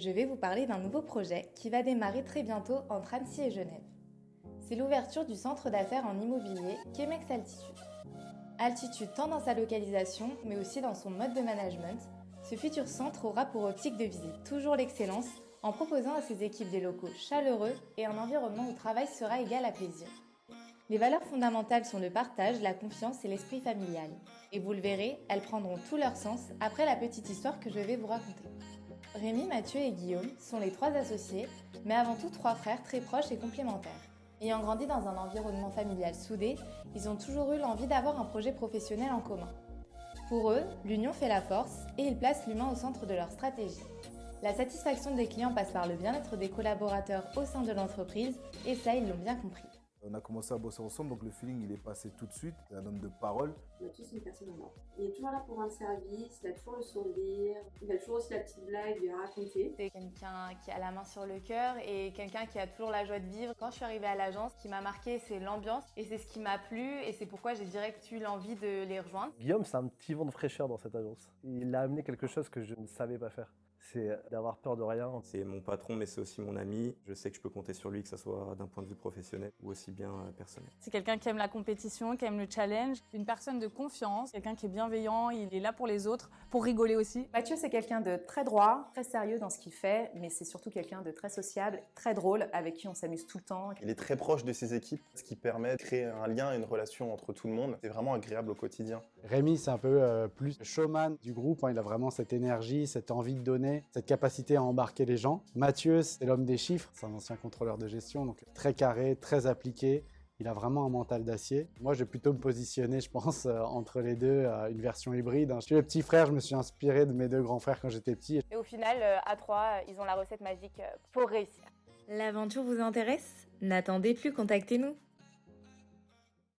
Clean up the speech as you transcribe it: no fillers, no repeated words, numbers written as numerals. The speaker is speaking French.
Je vais vous parler d'un nouveau projet qui va démarrer très bientôt entre Annecy et Genève. C'est l'ouverture du centre d'affaires en immobilier Chemex Altitude. Altitude tant dans sa localisation, mais aussi dans son mode de management, ce futur centre aura pour optique de viser toujours l'excellence en proposant à ses équipes des locaux chaleureux et un environnement où le travail sera égal à plaisir. Les valeurs fondamentales sont le partage, la confiance et l'esprit familial. Et vous le verrez, elles prendront tout leur sens après la petite histoire que je vais vous raconter. Rémi, Mathieu et Guillaume sont les trois associés, mais avant tout trois frères très proches et complémentaires. Ayant grandi dans un environnement familial soudé, ils ont toujours eu l'envie d'avoir un projet professionnel en commun. Pour eux, l'union fait la force et ils placent l'humain au centre de leur stratégie. La satisfaction des clients passe par le bien-être des collaborateurs au sein de l'entreprise et ça, ils l'ont bien compris. On a commencé à bosser ensemble, donc le feeling il est passé tout de suite. C'est un homme de parole. Mathieu, c'est une personne normale. Il est toujours là pour rendre service, il a toujours le sourire, il a toujours aussi la petite blague à raconter. C'est quelqu'un qui a la main sur le cœur et quelqu'un qui a toujours la joie de vivre. Quand je suis arrivée à l'agence, ce qui m'a marqué, c'est l'ambiance et c'est ce qui m'a plu et c'est pourquoi j'ai direct eu l'envie de les rejoindre. Guillaume, c'est un petit vent de fraîcheur dans cette agence. Il a amené quelque chose que je ne savais pas faire. C'est d'avoir peur de rien. C'est mon patron, mais c'est aussi mon ami. Je sais que je peux compter sur lui, que ce soit d'un point de vue professionnel ou aussi bien personnel. C'est quelqu'un qui aime la compétition, qui aime le challenge, une personne de confiance, quelqu'un qui est bienveillant, il est là pour les autres, pour rigoler aussi. Mathieu, c'est quelqu'un de très droit, très sérieux dans ce qu'il fait, mais c'est surtout quelqu'un de très sociable, très drôle, avec qui on s'amuse tout le temps. Il est très proche de ses équipes, ce qui permet de créer un lien et une relation entre tout le monde. C'est vraiment agréable au quotidien. Rémi, c'est un peu plus le showman du groupe. Il a vraiment cette énergie, cette envie de donner, cette capacité à embarquer les gens. Mathieu, c'est l'homme des chiffres. C'est un ancien contrôleur de gestion, donc très carré, très appliqué. Il a vraiment un mental d'acier. Moi, je vais plutôt me positionner, je pense, entre les deux, une version hybride. Je suis le petit frère, je me suis inspiré de mes deux grands frères quand j'étais petit. Et au final, à trois, ils ont la recette magique pour réussir. L'aventure vous intéresse? N'attendez plus, contactez-nous.